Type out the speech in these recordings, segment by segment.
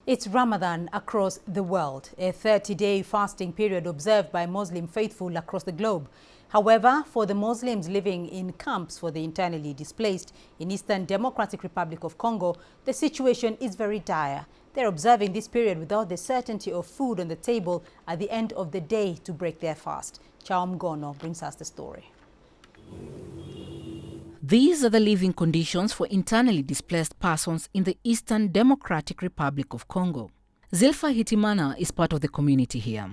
It's Ramadan across the world, a 30-day fasting period observed by Muslim faithful across the globe. However, for the Muslims living in camps for the internally displaced in Eastern Democratic Republic of Congo, the situation is very dire. They're observing this period without the certainty of food on the table at the end of the day to break their fast. Chao Mgono brings us the story. These are the living conditions for internally displaced persons in the Eastern Democratic Republic of Congo. Zilfa Hitimana is part of the community here.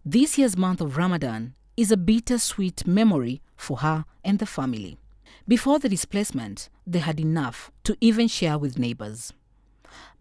This year's month of Ramadan is a bittersweet memory for her and the family. Before the displacement, they had enough to even share with neighbors.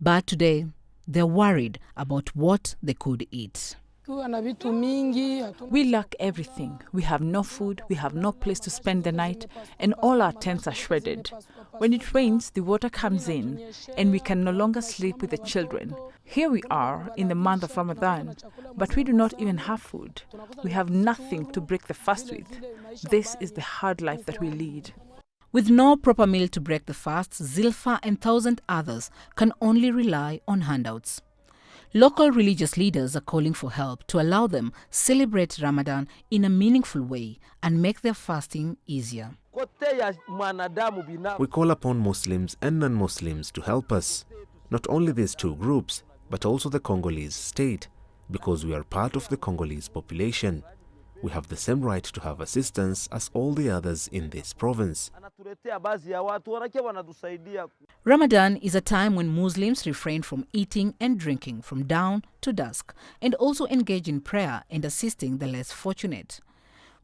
But today, they're worried about what they could eat. We lack everything. We have no food, we have no place to spend the night, and all our tents are shredded. When it rains, the water comes in, and we can no longer sleep with the children. Here we are in the month of Ramadan, but we do not even have food. We have nothing to break the fast with. This is the hard life that we lead. With no proper meal to break the fast, Zilfa and 1,000 others can only rely on handouts. Local religious leaders are calling for help to allow them celebrate Ramadan in a meaningful way and make their fasting easier. We call upon Muslims and non-Muslims to help us, not only these two groups, but also the Congolese state, because we are part of the Congolese population. We have the same right to have assistance as all the others in this province. Ramadan is a time when Muslims refrain from eating and drinking from dawn to dusk and also engage in prayer and assisting the less fortunate.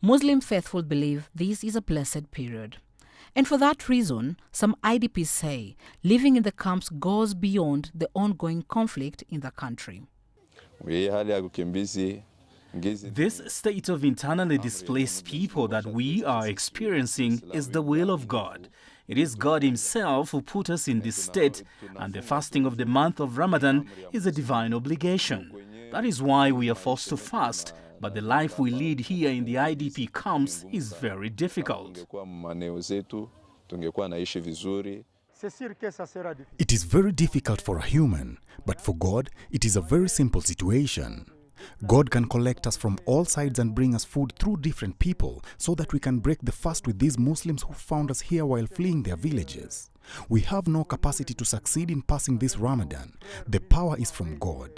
Muslim faithful believe this is a blessed period. And for that reason, some IDPs say living in the camps goes beyond the ongoing conflict in the country. This state of internally displaced people that we are experiencing is the will of God. It is God Himself who put us in this state, and the fasting of the month of Ramadan is a divine obligation. That is why we are forced to fast, but the life we lead here in the IDP camps is very difficult. It is very difficult for a human, but for God, it is a very simple situation. God can collect us from all sides and bring us food through different people so that we can break the fast with these Muslims who found us here while fleeing their villages. We have no capacity to succeed in passing this Ramadan. The power is from God.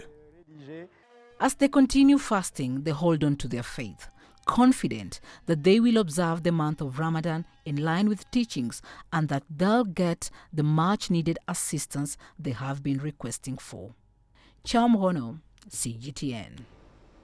As they continue fasting, they hold on to their faith, confident that they will observe the month of Ramadan in line with teachings and that they'll get the much-needed assistance they have been requesting for. Chao Mgono, CGTN.